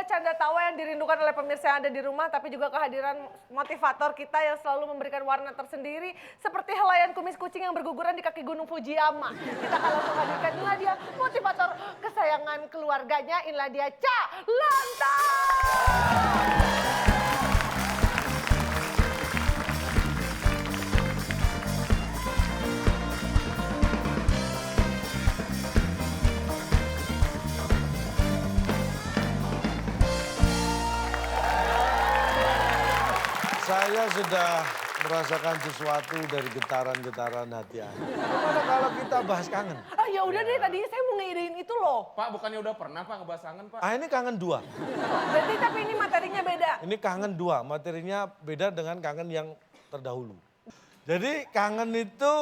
canda tawa yang dirindukan oleh pemirsa yang ada di rumah, tapi juga kehadiran motivator kita yang selalu memberikan warna tersendiri, seperti helaian kumis kucing yang berguguran di kaki Gunung Fujiyama. Kita akan langsung hadirkan inilah dia motivator kesayangan keluarganya, inilah dia Calontong. Saya sudah merasakan sesuatu dari getaran-getaran hati Anda. Gimana kalau kita bahas kangen? Ah ya udah deh, tadinya saya mau ngeidein itu loh. Pak, bukannya udah pernah Pak ngebahas kangen Pak? Ah ini kangen dua. Berarti tapi ini materinya beda. Ini kangen dua, materinya beda dengan kangen yang terdahulu. Jadi kangen itu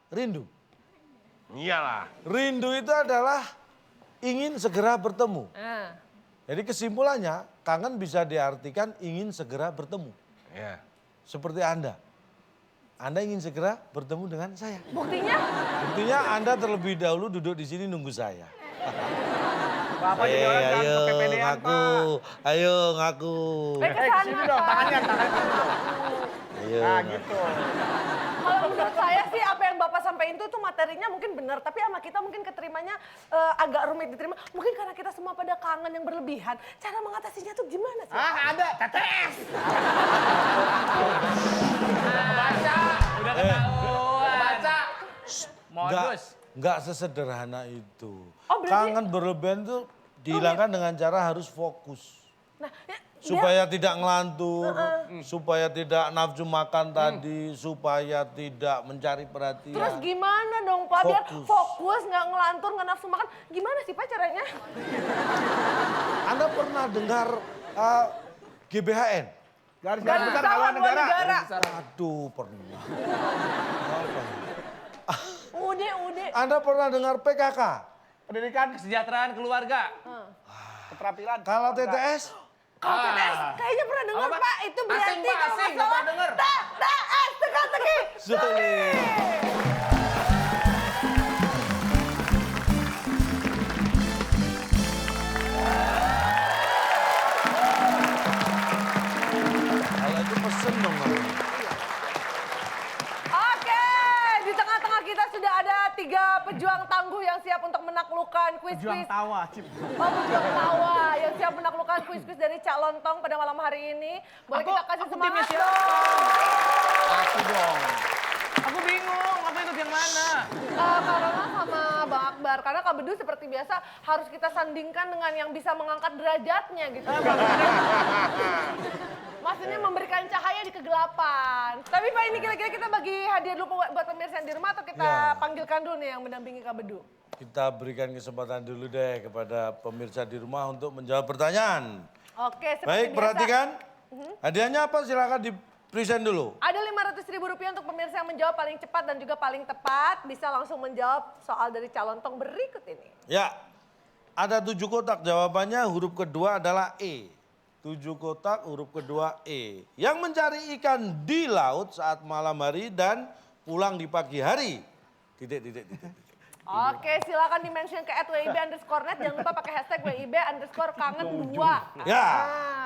rindu. Iyalah. Rindu itu adalah ingin segera bertemu. Ah. Jadi kesimpulannya, kangen bisa diartikan ingin segera bertemu. Iya. Seperti Anda. Anda ingin segera bertemu dengan saya. Buktinya? Buktinya Anda terlebih dahulu duduk di sini nunggu saya. Bapak jadi orang jangan Ayo kepedean ngaku, Pak. ayo ngaku. Baik ke sana, Sini dong, Pak. tangannya. Ayo. Nah gitu. Kalau menurut saya sih apa yang Bapak sampaikan itu materinya mungkin benar, tapi sama kita mungkin keterimanya agak rumit diterima. Mungkin karena kita semua pada kangen yang berlebihan. Cara mengatasinya tuh gimana sih? Ah ada, tetes. Baca, udah ketahuan. Baca. Modus. Nggak sesederhana itu. Oh, berarti- Kangen berlebihan itu dihilangkan dengan cara harus fokus. Nah, Supaya tidak ngelantur, supaya tidak nafsu makan tadi, supaya tidak mencari perhatian. terus gimana dong Pak? Biar Fokus. fokus, nggak ngelantur, nggak nafsu makan. Gimana sih Pak caranya? Anda pernah dengar GBHN? Garis Garis besar Besar haluan Haluan negara. Negara. Aduh, pernah. Apa ya? Udah. Anda pernah dengar PKK? Pendidikan kesejahteraan keluarga. Keterampilan. Kalau TTS? Kalau TTS kayaknya pernah dengar Apa, Pak? Pak. Itu berarti Asing, Pak, kalau nggak asing, nggak salah. pernah denger. TTS teka-teki. Sulit. Kalau itu pesen dong. Oke, di tengah-tengah kita sudah ada 3 pejuang tangguh yang siap untuk menaklukkan kuis-kuis. tawa, Cip. Oh, pejuang tawa yang siap menaklukkan kuis-kuis dari Calontong pada malam hari ini. Boleh kita kasih semangat timnya dong. Aku dong. Aku bingung, aku ikut yang mana? Karena sama Bang Akbar, karena Kak Bedu seperti biasa harus kita sandingkan dengan yang bisa mengangkat derajatnya gitu. Maksudnya memberikan cahaya di kegelapan. Tapi Pak ini kira-kira kita bagi hadiah dulu buat pemirsa yang di rumah atau kita Ya. panggilkan dulu nih yang mendampingi Kak Bedu? Kita berikan kesempatan dulu deh kepada pemirsa di rumah untuk menjawab pertanyaan. Oke, seperti Baik, biasa. perhatikan. Hadiahnya apa? Silakan di-present dulu. Ada Rp500.000 untuk pemirsa yang menjawab paling cepat dan juga paling tepat. Bisa langsung menjawab soal dari Calontong berikut ini. Ya, ada 7 kotak. Jawabannya huruf kedua adalah E. 7 kotak, huruf kedua E. Yang mencari ikan di laut saat malam hari dan pulang di pagi hari. Titik. Oke, silakan di-mention ke @wib_net. Jangan lupa pakai hashtag #WIB_kangen2. Ya,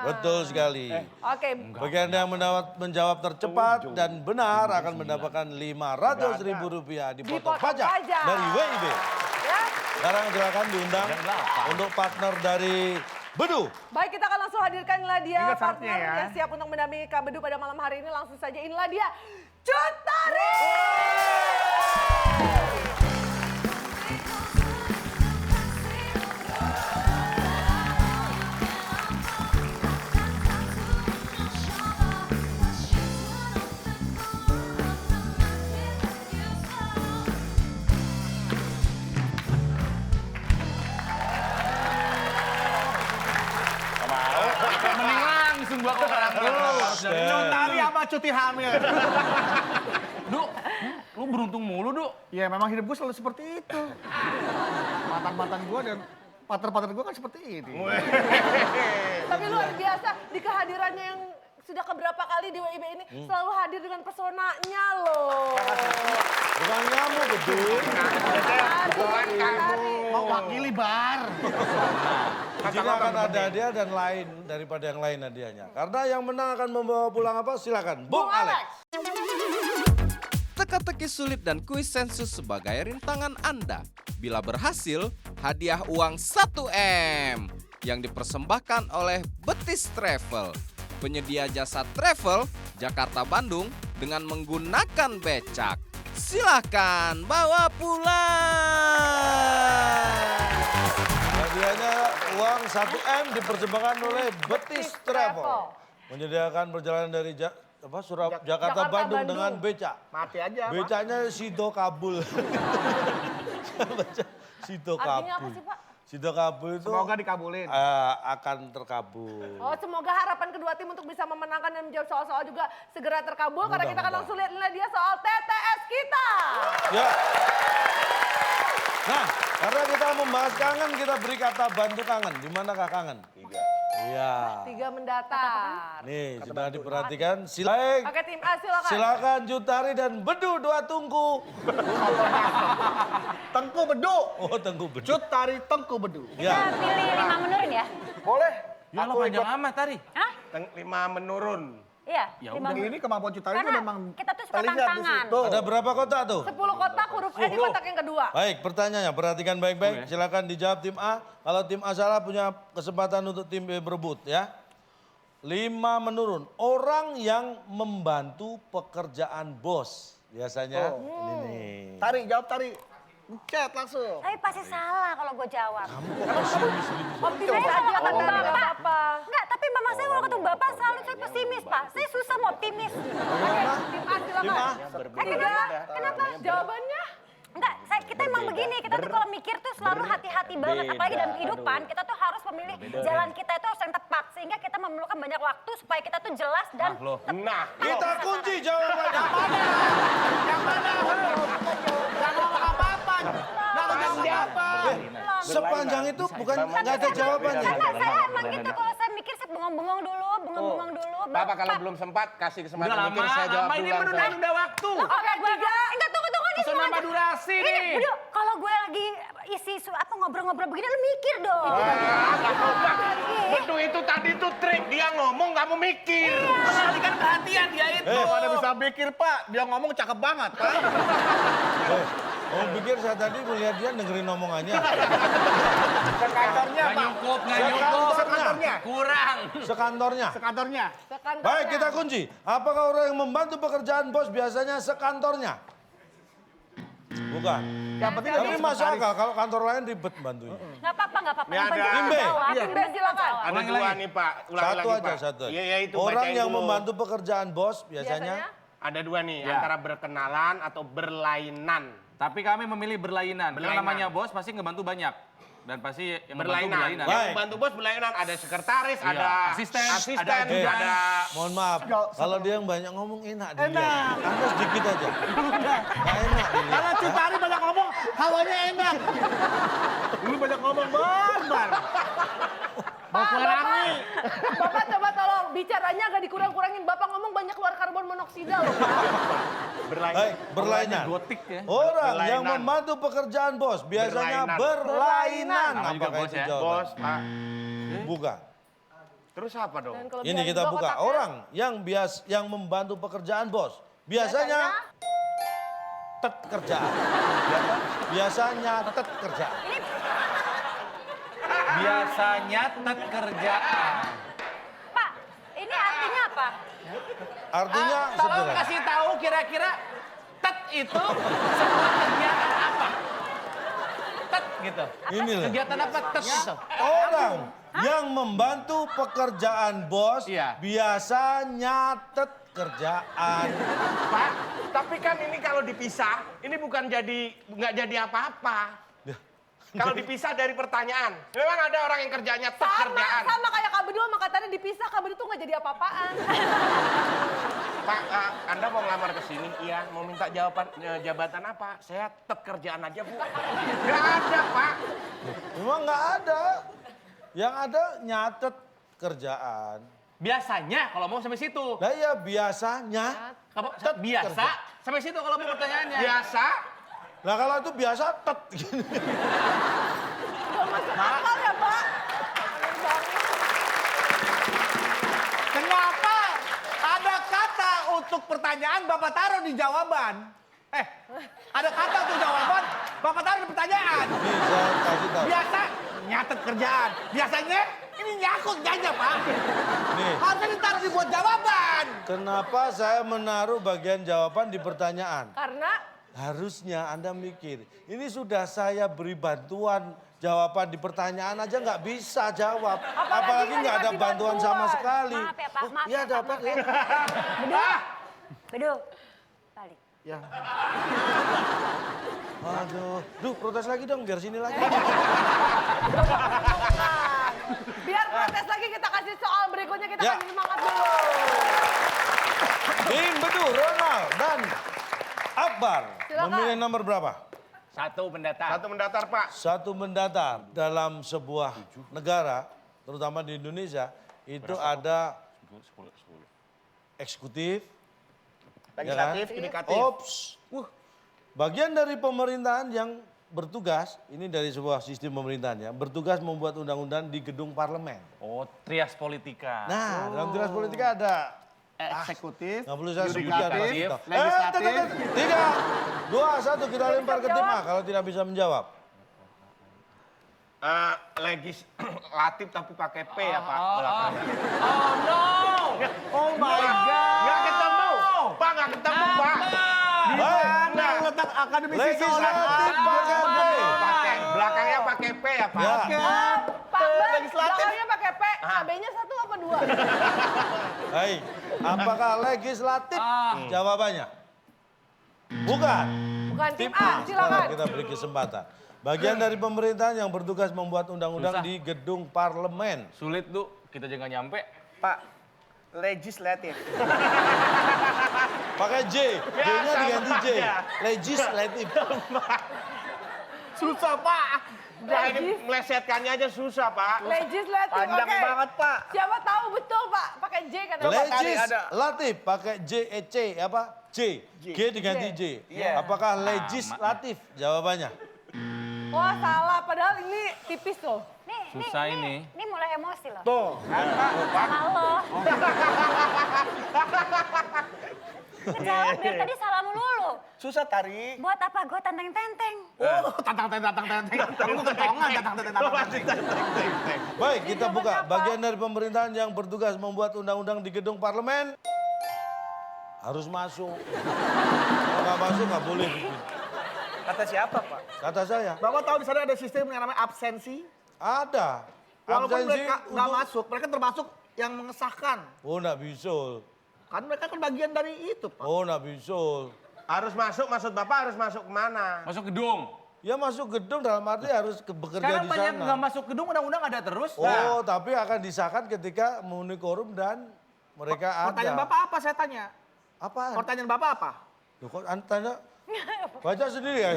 betul sekali. Oke, Bagi Anda yang menjawab tercepat dan benar akan mendapatkan Rp500.000 dipotong pajak dari WIB. ya. Sekarang silakan diundang untuk partner dari Bedu. Baik, kita akan langsung hadirkan inilah dia Ingat syaratnya partner ya. yang siap untuk mendampingi Kak Bedu pada malam hari ini. Langsung saja inilah dia, Cut Tari. Mending langsung gua ke orang dulu. Tari apa cuti hamil? Du, lu beruntung mulu, Du. Ya memang hidup gue selalu seperti itu. Mantan-mantan gue dan partner-partner gue kan seperti ini. Tapi luar biasa di kehadirannya yang sudah keberapa kali di WIB ini selalu hadir dengan pesonanya loh. Bukan kamu, betul. Bukan kamu. Mau wakili bar. Di sini akan ada hadiah dan lain daripada yang lain hadiahnya. Karena yang menang akan membawa pulang apa? Silakan, Bung Alex. Teka-teki sulit dan kuis sensus sebagai rintangan Anda. Bila berhasil, hadiah uang 1M yang dipersembahkan oleh Betis Travel. Penyedia jasa travel Jakarta-Bandung dengan menggunakan becak. Silahkan bawa pulang. Hadiahnya uang 1M dipersembahkan oleh Betis Travel. Menyediakan perjalanan dari Jakarta Bandung dengan becak. Mati aja, Pak. Becaknya Sido Kabul. Sido Artinya apa Kabul. sih, Pak? Sido Kabul itu Semoga dikabulin. akan terkabul. Oh, semoga harapan kedua tim untuk bisa memenangkan dan menjawab soal-soal juga segera terkabul. Karena kita akan langsung lihat dia soal TTS kita. Ya. Nah, karena kita membahas kangen, kita beri kata bantu kangen. Di manakah kangen? 3. Iya. 3 mendatar. Nih, sudah diperhatikan. Silakan. Oke, tim A silakan. Silakan Jutari dan Bedu 2 tungku. Tengku bedu. Oh, tungku Bedu. Cut tari tengku bedu. Ya. Kita pilih 5 menurun ya? Boleh. Ya lo panjang amat tadi. Hah? 5 menurun. Iya. Ya lima udah. menurun. Ini kemampuan cut tari itu Karena memang kita tuh suka terlihat di tantangan. situ. Ada berapa kotak tuh? 10 kotak huruf E di kotak yang kedua. Baik, pertanyaannya perhatikan baik-baik. Silakan dijawab tim A. Kalau tim A salah punya kesempatan untuk tim B berebut ya. 5 menurun. Orang yang membantu pekerjaan bos. Biasanya ini nih. Tari, jawab tari. Chat langsung. Tapi pasti salah kalau gue jawab. Optimis aja kan dari apa. Enggak, tapi mama saya kalau ketemu bapak selalu saya pesimis, Pak. Saya susah mau optimis. Oke, tim A Tim silakan. A. Kenapa? Jawabannya? Enggak, kita emang begini. Kita tuh kalau mikir tuh selalu hati-hati banget. Apalagi dalam kehidupan, kita tuh harus memilih jalan kita itu harus yang tepat. Sehingga kita memerlukan banyak waktu supaya kita tuh jelas dan tepat. Nah, Kita kunci jawabannya. Gak ngomong apa-apa. Gak ngomong apa-apa. Sepanjang itu bukan nggak ada jawabannya. Karena saya emang gitu, kalau saya mikir saya bengong-bengong dulu, bengong-bengong dulu. Bapak kalau belum sempat kasih kesempatan Udah mikir saya jawab ini duluan. saya. menunda waktu. Oke, gue enggak tunggu nih. Bisa nambah durasi Ini, nih. Bedu, kalau gue lagi isi apa ngobrol-ngobrol begini, lu mikir dong. Betul itu tadi tuh trik, dia ngomong kamu mikir. Mengalihkan perhatian dia itu. Mana bisa mikir, Pak. Dia ngomong cakep banget, Pak. Oh pikir saya tadi melihat dia dengerin omongannya. Sekantornya, Nggak Pak. nyukup, nggak nyukup. Sekantornya. Kurang. Sekantornya. Sekantornya. Baik kita kunci. Apakah orang yang membantu pekerjaan bos biasanya sekantornya? Bukan. Yang penting Tapi masuk akal kalau kantor lain ribet bantunya. Nggak apa-apa. Ini Yang ada- penting Tim B. jawab. Tim B silakan. Ada Ulangi 2 lagi. nih Pak, ulangi Satu lagi aja, Pak. satu aja. Iya, ya itu. Orang bacain yang dulu. membantu pekerjaan bos biasanya Ada 2 nih, Ya. antara berkenalan atau berlainan. Tapi kami memilih berlainan. Yang Berlainan. namanya bos pasti ngebantu banyak. Dan pasti yang ngebantu Berlainan. berlainan. Baik. Yang bantu bos berlainan, ada sekretaris, Iya. ada Asisten, asisten, ada ajudan. ada mohon maaf. Kalau dia yang banyak ngomong enak dia. Anda sedikit aja. Nggak enak dia. Kalau cut tari banyak ngomong, hawanya enak. Ini banyak ngomong barbar. Pak, Bapak coba tolong bicaranya agak dikurang-kurangin. Bapak ngomong banyak keluar karbon monoksida loh, Pak. Baik, berlainan. Gotik ya. Orang Berlainan. yang membantu pekerjaan bos biasanya berlainan. Namanya juga Apakah bos itu ya? jawaban? bos, Pak. Bukan. Terus apa dong? Dan kelebihan Ini kita dua buka. kotaknya. Orang yang membantu pekerjaan bos biasanya tet kerjaan. Biasanya tet kerjaan. Biasanya tet kerjaan. Pak, ini artinya apa? Artinya Tolong sederhana. kasih tahu kira-kira tet itu sebuah kegiatan apa? Tet gitu. Ini loh. Kegiatan apa tet itu? Orang yang membantu pekerjaan bos Iya. biasanya tet kerjaan. Pak, tapi kan ini kalau dipisah, ini bukan nggak jadi apa-apa. Kalau dipisah dari pertanyaan, memang ada orang yang kerjanya pekerjaan. Sama kayak Kak Bedu sama Kak Tari dipisah, Kak Bedu tuh nggak jadi apa-apaan. Pak, Anda mau ngelamar ke sini? Iya, mau minta jabatan apa? Saya kerjaan aja, Bu. Nggak ada, Pak. Memang nggak ada. Yang ada nyatet kerjaan. Biasanya kalau mau sampai situ. Nah iya biasanya. Kamu Tet biasa kerja. sampai situ kalau mau pertanyaannya. Biasa. Nah kalau itu biasa tet. Akal ya Pak? Kenapa ada kata untuk pertanyaan Bapak taruh di jawaban? Ada kata untuk jawaban, Bapak taruh di pertanyaan. Nih saya kasih tahu. Biasa nyatet kerjaan. Biasanya ini nyangkut aja, Pak. Nih. Harusnya ditaruh dibuat jawaban. Kenapa saya menaruh bagian jawaban di pertanyaan? Karena Harusnya Anda mikir, ini sudah saya beri bantuan jawaban di pertanyaan aja nggak bisa jawab. Apalagi nggak ada dikasih bantuan sama bantuan. sekali. Maaf ya Pak, maaf Iya ya Pak, dapat maaf ya. ya. Bedu. Balik. Ya. Aduh, duh protes lagi dong biar sini lagi. biar protes lagi kita kasih soal berikutnya, kita Ya. kasih semangat dulu. Tim Bedu, Ronald dan Akbar Silakan. memilih nomor berapa? Satu pendatang. Satu mendatar, Pak. Satu mendatar dalam sebuah negara, terutama di Indonesia, itu ada eksekutif, Legislatif, ya kan? yudikatif. Ops. Bagian dari pemerintahan yang bertugas, ini dari sebuah sistem pemerintahan ya, bertugas membuat undang-undang di gedung parlemen. Oh, trias politika. Nah, dalam tugas politika ada Eksekutif, nggak perlu saya sebutkan. yudikatif, Mas. legislatif. 3, 2, 1 kita lempar ke tim A kalau tidak bisa menjawab. Legislatif tapi pakai P ya, Pak. Oh no! Oh my God. Nggak ketemu. Pak, nggak ketemu, Pak. Di mana letak akademisi Legislatif pakai P. Belakangnya pakai P ya, Pak. Ya. Pak Bang, legislatif. belakangnya pakai P, KB-nya 1 apa 2? Baik, apakah legislatif? Jawabannya bukan. Bukan tim A, Sekarang silakan. kita beri kesempatan. Bagian dari pemerintahan yang bertugas membuat undang-undang Susah. di gedung parlemen. Sulit, Du. Kita juga nggak nyampe. Pak, legislatif. Pakai J, J-nya sama diganti J. aja. Legislatif. Susah, Pak. Nah, ini melesetkannya aja susah, Pak. Legislatif, Panjang oke. banget, Pak. Siapa tahu betul, Pak, pakai J kata Pak. Legislatif pakai J, E, C, apa? J. G diganti J. Iya. Apakah legislatif? Jawabannya. Wah, salah, padahal ini tipis loh. Susah ini. Ini mulai emosi loh. Tuh, kan, Pak. Halo. Kejawab dari tadi salah melulu. Susah, Tari. Buat apa gue tenteng-tenteng? Oh, tantang-tentang. Kamu kentongan, tantang-tentang. Baik, kita buka. Bagian dari pemerintahan yang bertugas membuat undang-undang di gedung parlemen harus masuk. Kalau nggak masuk nggak boleh. Kata siapa, Pak? Kata saya, Bapak tahu di sana ada sistem yang namanya absensi? ada. Walaupun Absensi mereka nggak untuk- masuk, mereka termasuk yang mengesahkan. Oh, nggak bisa. Kan mereka kan bagian dari itu, Pak. Oh, nggak bisa. Harus masuk, maksud Bapak harus masuk kemana? Masuk gedung. Ya masuk gedung dalam arti harus bekerja Sekarang di banyak sana. nggak masuk gedung, undang-undang ada terus. Oh, tapi akan disahkan ketika memenuhi quorum dan mereka ada. Pertanyaan Bapak apa saya tanya? Apaan? Pertanyaan Bapak apa? Loh, kok Anda tanya? Baca sendiri ya.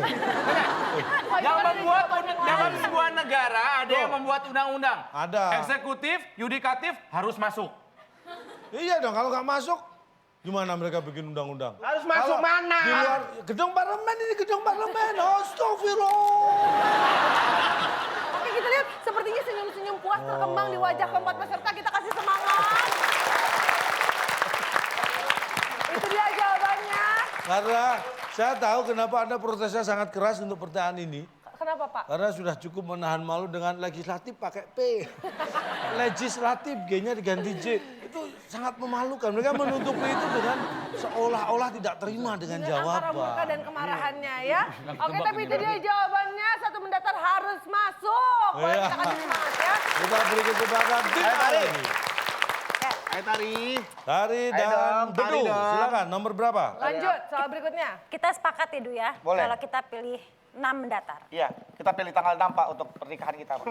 Yang membuat dalam sebuah negara ada yang membuat undang-undang. Ada. Eksekutif, yudikatif harus masuk. Iya dong, kalau nggak masuk, gimana mereka bikin undang-undang? Harus masuk Kalau mana? Di luar gedung parlemen, ini gedung parlemen. Astagfirullah. Oke, kita lihat sepertinya senyum-senyum puas terkembang di wajah keempat peserta. Kita kasih semangat. Itu dia jawabannya. Karena saya tahu kenapa Anda protesnya sangat keras untuk pertanyaan ini. Kenapa, Pak? Karena sudah cukup menahan malu dengan legislatif pakai P. Legislatif, G-nya diganti J. Itu sangat memalukan. Mereka menutupi itu dengan seolah-olah tidak terima dengan Antara murka jawaban. dan kemarahannya ya. Oke, tapi itu dia jawabannya. Satu mendatar harus masuk. Boleh Iya. kita kasih semangat ya. Kita beri kesempatan tim A lagi. Ayo Tari. Tari Ayo dan dong, Tari Bedu, dong. silakan nomor berapa? Lanjut, soal berikutnya. Kita sepakat ya, Du ya. Boleh. Kalau kita pilih 6 mendatar. Iya, kita pilih tanggal 6, Pak, untuk pernikahan kita, Pak.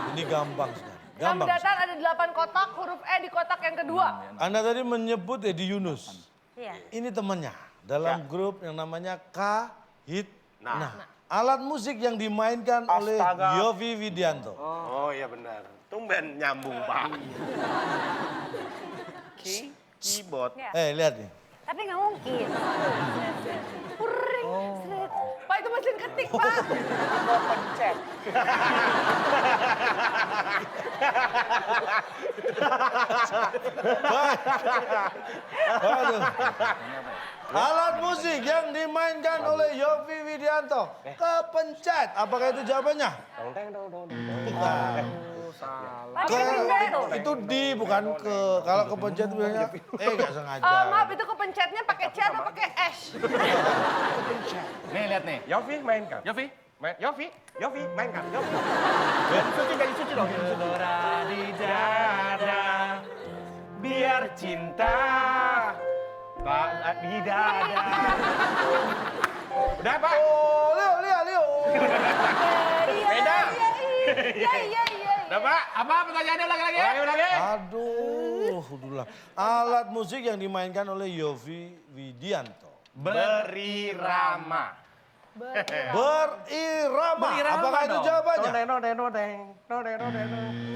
Ini gampang sekali. 6 Gampang. mendatar ada 8 kotak, huruf E di kotak yang kedua. Anda tadi menyebut Edi Yunus. Iya. Ini temannya dalam grup yang namanya Kahit. Nah. Alat musik yang dimainkan oleh Astaga. Yovie Widianto. Oh iya benar. Tumben nyambung, Pak. Keyboard. Ya. Lihat nih. Tapi nggak mungkin. Puring. Seret. Pak itu mesin ketik, Pak. Waduh. Alat musik yang dimainkan oleh Yovie Widianto kepencet. Apakah itu jawabannya? Bukan. Tapi bener tuh. Itu di bukan ke. Kalau kepencet biasanya nggak sengaja. Maaf, itu kepencetnya pakai C atau pakai S? Nih, lihat nih. Yofi mainkan. Yofi. Yofi mainkan. Yofi. Suci dong. Saudara di dada, biar cinta di dada. Udah, Pak. Oh, Leo. Beda. Iya. Udah, Pak. Apa pertanyaannya lagi-lagi? Ulangi. Aduh, udahlah. Alat musik yang dimainkan oleh Yovie Widianto. Berirama. Berirama. Apakah itu dong. jawabannya?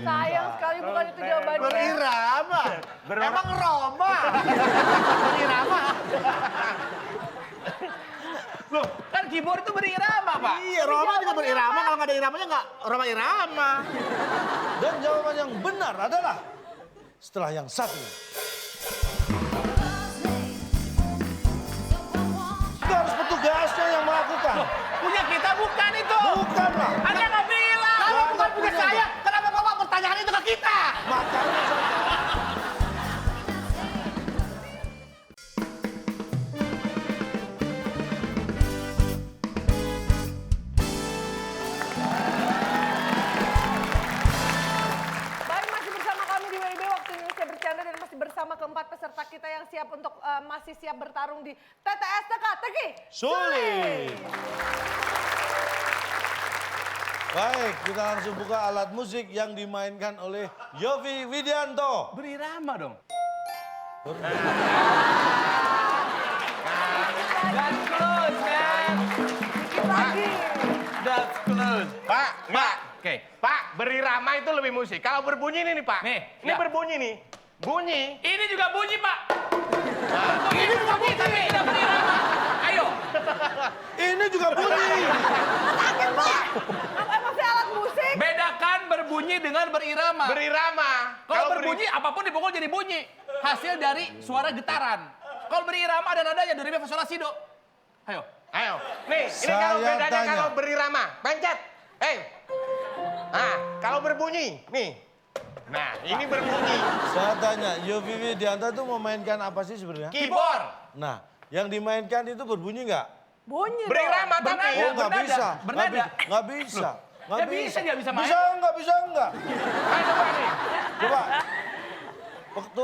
Sayang sekali bukan itu jawabannya. Berirama. Emang Roma. Berirama. Loh, kan keyboard itu berirama, Pak. Iya, Roma juga berirama. Kalau nggak ada iramanya nggak Roma irama. Dan jawaban yang benar adalah setelah yang satu. Itu harus petugasnya yang melakukan. Punya kita bukan itu. Bukan lah. Anda nggak bilang. Kalau bukan Nggak punya punya saya, kenapa Bapak pertanyaan itu ke kita? Makanya Baik, masih bersama kami di WIB Waktu Indonesia Bercanda dan masih bersama keempat peserta kita yang siap untuk masih siap bertarung di TTS Teka-Teki sulit. Baik, kita langsung buka alat musik yang dimainkan oleh Yovie Widianto. Berirama dong. That's close, man. Dikit lagi. That's close. Pak. Oke. Pak, berirama itu lebih musik. Kalau berbunyi ini nih, Pak. Nih, Ini ya. berbunyi nih. Bunyi. Ini juga bunyi, Pak. Ini juga bunyi, tapi tidak berirama. Ayo. Ini juga bunyi. Emang sih alat musik? Bedakan berbunyi dengan berirama. Berirama. Kalau berbunyi, apapun dipukul jadi bunyi. Hasil dari suara getaran. Kalau berirama ada nadanya, do, re, mi, fa, sol, la, si, do. Ayo. Ayo. Nih, ini Saya kalau bedanya tanya. kalau berirama. Pencet. Nah, kalau berbunyi. Nih. Nah, ini berbunyi. Saya tanya, Yovie Widianto itu memainkan apa sih sebenarnya? Keyboard. Nah, yang dimainkan itu berbunyi nggak? Bunyi dong. Berirama tapi. Bernada. Oh, nggak bernada. bisa. Bernada. Nggak bisa. Nggak Ya bisa, dia bisa main. Bisa nggak? Ayo coba nih. Coba. Waktu,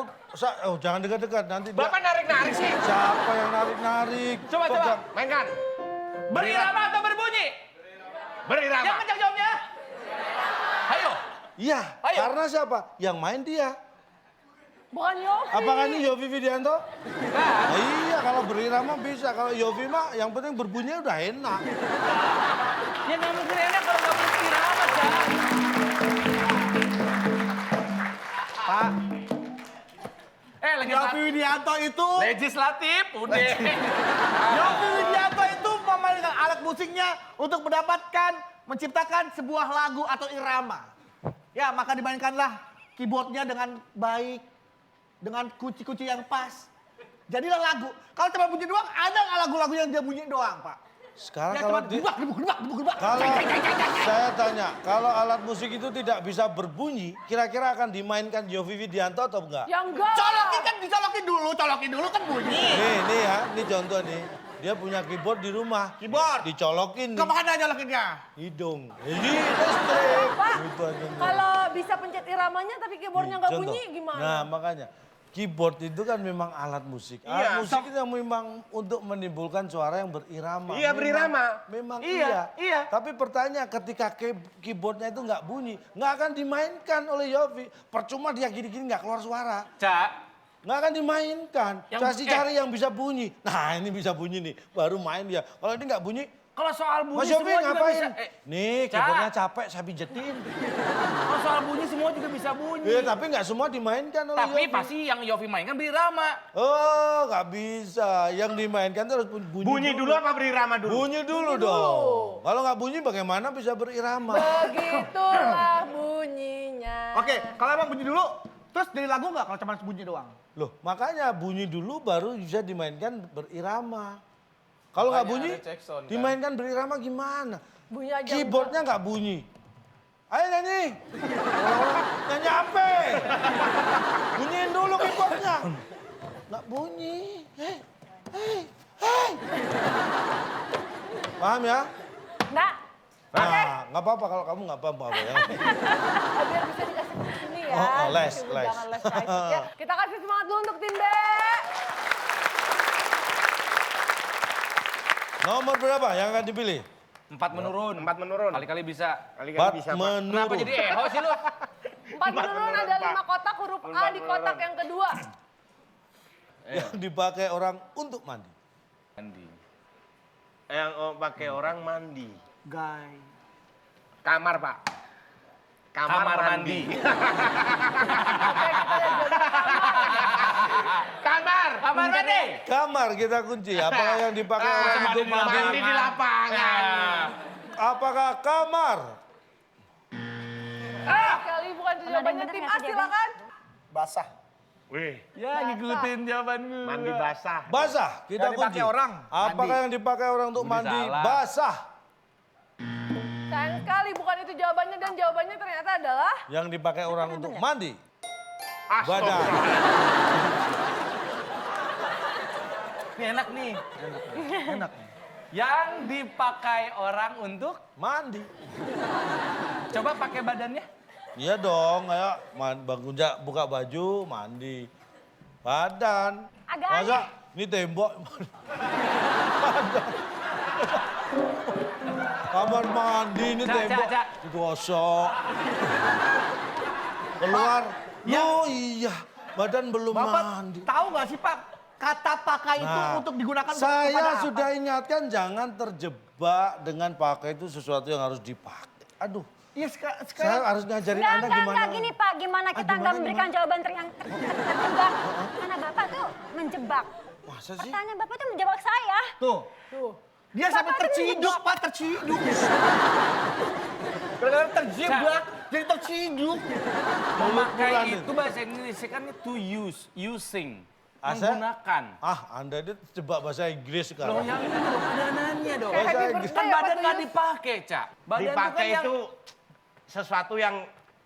jangan dekat-dekat. Nanti dia, Bapak narik-narik sih. siapa yang narik-narik? Coba. Pegang. Mainkan. Berirama atau berbunyi? Berirama. Yang kencang jawabnya. Ayo. Iya, Ayo. karena siapa? Yang main dia. Bukan Yovie. Apakah ini Yovie Widianto? Nah, iya, kalau berirama bisa. Kalau Yovie mah yang penting berbunyi udah enak. Ya nggak mungkin enak kalau nggak berirama, Cak. Pak, Legislatif. Yovie Widianto itu... Legislatif, udah. Yovie Widianto itu memainkan alat musiknya untuk menciptakan sebuah lagu atau irama. Ya, maka dimainkanlah keyboardnya dengan baik, dengan kunci-kunci yang pas. Jadilah lagu. Kalau cuma bunyi doang, ada nggak lagu-lagu yang dia bunyi doang, Pak? Sekarang Ya kalau cuma di, gebak. kalau saya tanya, kalau alat musik itu tidak bisa berbunyi, kira-kira akan dimainkan Yovie Widianto atau enggak? Ya enggak. Dicolokin dulu kan bunyi. Nih ya, ini contoh nih. Dia punya keyboard di rumah. Keyboard. Dicolokin nih. Kemana nyolokinnya? Hidung. Ini listrik. Pak, Gitu aja. kalau bisa pencet iramanya tapi keyboardnya nggak Contoh. bunyi gimana? Nah, makanya. Keyboard itu kan memang alat musik. Alat musik itu yang memang untuk menimbulkan suara yang berirama. Iya, berirama. Memang Iya, iya. Tapi pertanyaan ketika keyboardnya itu nggak bunyi, nggak akan dimainkan oleh Yovie. Percuma dia gini-gini nggak keluar suara. Cak, Nggak akan dimainkan. Yang- Kasih cari yang bisa bunyi. Nah, ini bisa bunyi nih, baru main dia. Kalau ini nggak bunyi, Kalau soal bunyi Mas Yofi semua juga ngapain? bisa. Nih, Cak. keyboardnya capek, saya pijetin. Kalau soal bunyi semua juga bisa bunyi. Iya, tapi nggak semua dimainkan oleh Tapi Yofi. pasti yang Yofi mainkan berirama. Oh, nggak bisa. Yang dimainkan itu harus bunyi, Bunyi dulu apa berirama dulu? Bunyi dulu dong. Kalau nggak bunyi bagaimana bisa berirama? Begitulah bunyinya. Oke, kalau emang bunyi dulu, terus jadi lagu nggak kalau cuma bunyi doang? Loh, makanya bunyi dulu baru bisa dimainkan berirama. Kalau nggak bunyi, ada check sound, kan? dimainkan berirama gimana? Bunyi aja. Keyboardnya nggak bunyi. Ayo nyanyi. Nyanyi apa? Bunyiin dulu keyboardnya. Nggak bunyi. Hei. Paham ya? Enggak. Nah, nggak apa-apa kalau kamu nggak paham apa ya. Biar bisa dikasih ini ya. Oh, les. Jangan les guys. Ya, kita kasih semangat dulu untuk tim B. Nomor berapa yang akan dipilih? 4 menurun. 4 menurun. Kali-kali bisa. Kali-kali bisa, Pak. Kenapa menurun. jadi eho sih lu? 4 menurun ada 5 kotak, huruf A di kotak yang kedua. Yang dipakai orang untuk mandi. Mandi. Yang pakai orang mandi. Guy. Kamar, Pak. Kamar mandi. Kamar. Kamar mandi. Kamar kita kunci. Apakah yang dipakai orang untuk mandi? Mandi di lapangan. Apakah kamar? Sekali bukan jawabannya bener tim nggak A, sih jawabannya? silakan. Basah. Wih, Ya ngikutin jawaban gue. mandi basah. Basah. Kita Yang dipakai kunci. orang, Apakah mandi. yang dipakai orang untuk Udah mandi? salah. Basah. Sayang sekali bukan itu jawabannya dan jawabannya ternyata adalah Yang dipakai orang untuk mandi. Badan. Astagfirullah. Ini enak nih. Enak. Yang dipakai orang untuk Mandi. coba pakai badannya. Iya dong, kayak bangun buka baju, mandi. Badan. Agak Masa aneh. ini tembok. Badan. Kamar mandi ini Cak, tembok. Cak. Digosok. Keluar. Ya. Oh iya, badan belum Bapak mandi. tahu nggak sih Pak, kata pakai itu Nah, untuk digunakan saya kepada apa? sudah ingatkan jangan terjebak dengan pakai itu sesuatu yang harus dipakai. Aduh, Iya saya sekarang harus ngajarin Enggak, Anda enggak, gimana. enggak gini Pak. Gimana kita gimana, enggak memberikan gimana? jawaban yang terjebak? Karena Bapak tuh menjebak. Masa sih? Pertanyaan Bapak tuh menjebak saya. tuh. Dia sampai Bapak tuh terciduk, Pak, terciduk. Gara-gara terjebak, jadi terciduk. Memakai bulan itu bahasa Indonesia kan to use, using. Asa? Menggunakan. Anda ini terjebak bahasa Inggris Loh sekarang. yang itu dong, badanannya dong. Kayak Bahasa happy Inggris. Kan birthday apa badan tuh, nggak Yus? dipakai, Cak. Badan Dipakai kan itu sesuatu yang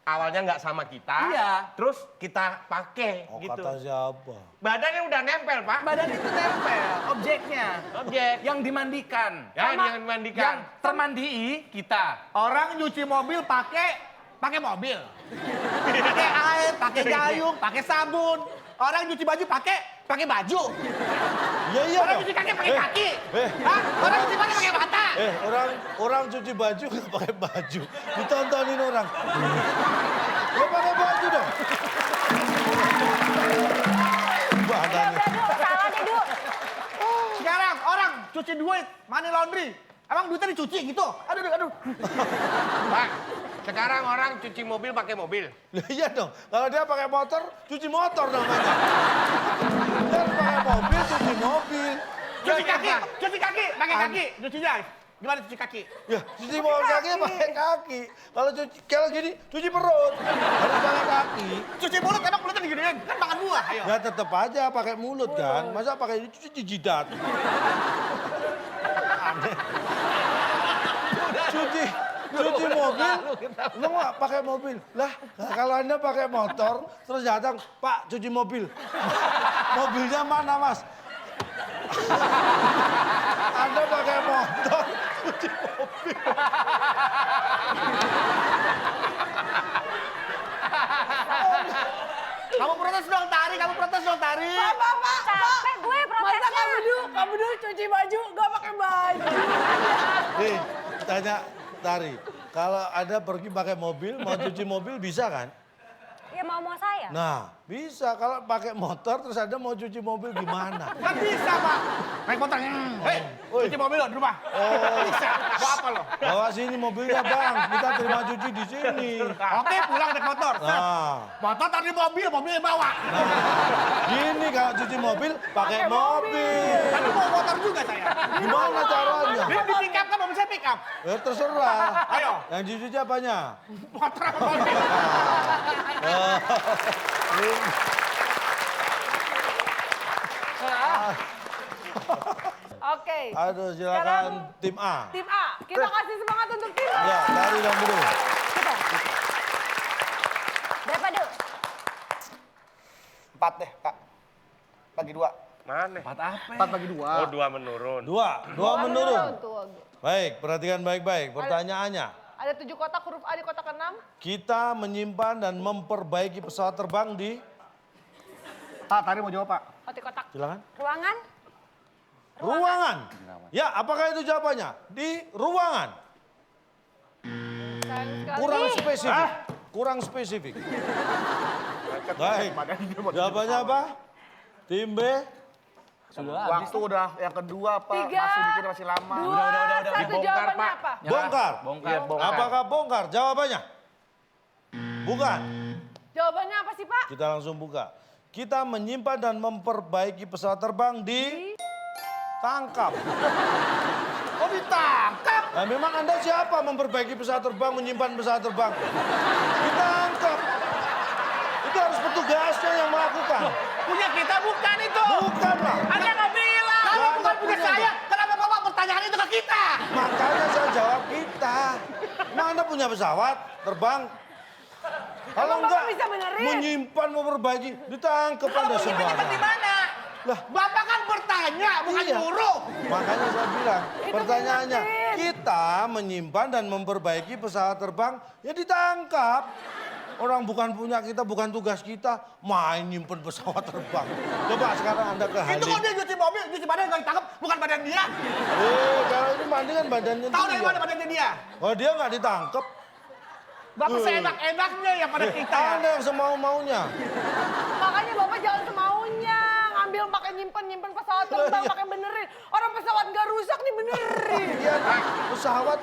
awalnya nggak sama kita. Iya. Terus kita pakai Oh, gitu. kata siapa? Badannya udah nempel, Pak. badan itu nempel, objeknya. Objek. Yang dimandikan. Ya, Sama yang dimandikan. Yang termandii kita. Orang nyuci mobil pakai mobil. Pakai air, pakai gayung, pakai sabun. Orang nyuci baju pakai baju. Iya iya Orang dong. cuci kaki pakai kaki. Eh, Hah? Orang cuci mata pakai mata. orang cuci baju nggak pakai baju. Ditontonin orang. Lo pakai baju dong. Badannya. Udah, Du. Salah deh, Du. Sekarang orang cuci duit, money laundry. Emang duitnya dicuci gitu? Aduh. Pak, sekarang orang cuci mobil pakai mobil. Lah iya dong. Kalau dia pakai motor, cuci motor namanya. Dia harus pakai mobil, cuci mobil. Cuci kaki, pakai kaki. Cucinya gimana cuci kaki? Ya, cuci mobil kaki pakai kaki. Kalau gini, cuci perut. Harus pakai kaki. Cuci mulut emang mulutnya diginiin, kan makan buah. Ayo. Ya tetap aja pakai mulut kan. Masa pakai cuci jidat. Aneh. Cuci mobil, lu nggak pakai mobil. Lah, kalau Anda pakai motor, terus datang, Pak, cuci mobil. Mobilnya mana, Mas? Anda pakai motor, cuci mobil. Kamu protes dong, Tari. Capek gue Masa protesnya. kamu dulu cuci baju gak pakai baju. Nih, tanya Tari, kalau Anda pergi pakai mobil, mau cuci mobil bisa kan? Ya mau saya. Nah, Bisa, kalau pakai motor terus Anda mau cuci mobil gimana? Kan bisa, Pak. Naik motor. Hei, cuci mobil lo di rumah. Bisa. Mau apa lo? Bawa sini mobilnya Bang, kita terima cuci di sini. Oke, pulang naik motor. Nah, Motor taruh di mobil, mobilnya bawa. gini kalau cuci mobil pakai mobil. Tapi mau motor juga saya. Gimana caranya? Dia di pick up kan, mau saya pick up. Ya terserah. Ayo. Yang dicuci apanya? Motor apa mobil? Oke. Aduh, silakan Sekarang tim A. Tim A, kita kasih semangat untuk tim A. Ya, dari yang dulu. Kita. Berapa, Du? 4 deh, Kak. Bagi 2. Mana? 4 bagi 2. Oh, 2 menurun. Dua menurun. Tuh. Baik, perhatikan baik-baik. Pertanyaannya. Ada 7 kotak, huruf A di kotak ke-6. Kita menyimpan dan memperbaiki pesawat terbang di... Pak, tadi mau jawab, Pak. Oh, di kotak. Silakan. Ruangan? Ruangan. Ya, apakah itu jawabannya? Di ruangan. Sayang sekali. Kurang spesifik. Kurang spesifik. Baik. Jawabannya apa? Tim B. Waktu udah yang kedua, Pak. 3, Masih mikir masih lama. 2, Udah. 1, Dibongkar, jawabannya Pak. apa? Bongkar. Iya, bongkar. Apakah bongkar? Jawabannya? Bukan. Jawabannya apa sih, Pak? Kita langsung buka. Kita menyimpan dan memperbaiki pesawat terbang di... Tangkap. Oh, ditangkap. Nah, memang Anda siapa memperbaiki pesawat terbang, menyimpan pesawat terbang? Ditangkap. Itu harus petugasnya yang melakukan. Punya kita bukan itu. Bukan lah. Anda nggak bilang. Kalau Nggak, bukan Anda punya punya, saya, kenapa Bapak pertanyaan itu ke kita? Makanya saya jawab kita. Emang Anda punya pesawat terbang? Kalau Emang Bapak enggak, bisa benerin? menyimpan, memperbaiki, ditangkap Anda Di sembarangan. mana? Lah, Bapak kan bertanya, bukan iya. nyuruh. Makanya saya bilang, Itu pertanyaannya, diingetin. kita menyimpan dan memperbaiki pesawat terbang, ya ditangkap. Orang bukan punya kita, bukan tugas kita, main nyimpen pesawat terbang. Coba sekarang Anda ke Itu Halim. kok dia nyuci mobil, nyuci badan nggak ditangkap, bukan badan dia. Kalau ini mandi kan badannya Tahu dari dia. mana badannya dia? Oh dia nggak ditangkap, Bapak seenak-enaknya ya pada kita. Anda yang semau-maunya. Makanya Bapak jangan semaunya. Ngambil pakai nyimpen pesawat terbang, pakai benerin. Orang pesawat nggak rusak nih benerin. Iya, pesawat.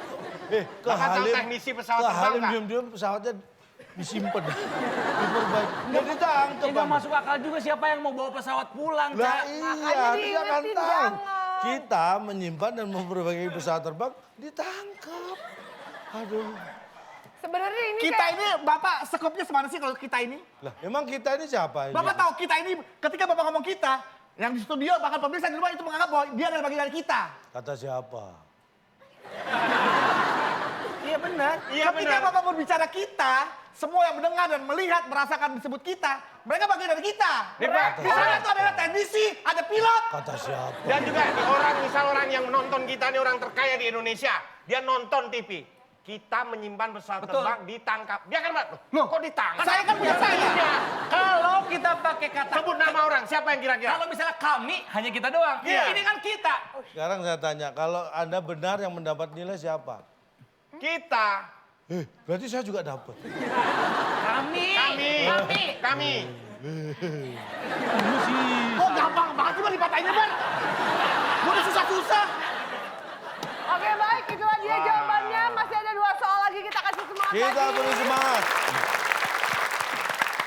Ke Bapak tahu Halim. teknisi pesawat Ke terbang Halim nggak? diam-diam pesawatnya disimpan, diperbaiki. Nggak ditangkap. Nggak Anda. masuk akal juga siapa yang mau bawa pesawat pulang, Lah Cak. iya, Makanya dia kan diingetin, tahu. jangan. Kita menyimpan dan memperbaiki pesawat terbang, ditangkap. Aduh. Sebenarnya ini Kita kayak... ini, Bapak sekopnya semana sih kalau kita ini? Lah, emang kita ini siapa? Ini? Bapak tahu kita ini, ketika Bapak ngomong kita, yang di studio bahkan pemirsa di rumah itu menganggap bahwa dia adalah bagian dari kita. Kata siapa? Iya benar. Iya, Ketika benar. Bapak berbicara kita, semua yang mendengar dan melihat, merasakan disebut kita, mereka bagian dari kita. Nih, Pak. Di sana itu ada teknisi, ada pilot. Kata siapa? Dan juga nih, orang yang menonton kita nih orang terkaya di Indonesia. Dia nonton TV. Kita menyimpan pesawat Betul. terbang, ditangkap. Dia kan, Loh, kok ditangkap? saya kan punya saya. Iya. Kalau kita pakai kata Sebut nama orang, siapa yang kira-kira? kalau misalnya kami hanya kita doang. Iya. Ini kan kita. Sekarang saya tanya, kalau Anda benar yang mendapat nilai siapa? Kita. Berarti saya juga dapat. Kami. Kok gampang banget sih Bang dipatahinnya, Bang? Gue udah susah-susah. Oke baik, itulah dia jawabannya. Masih ada 2 soal lagi, kita kasih semangat Kita lagi. beri semangat.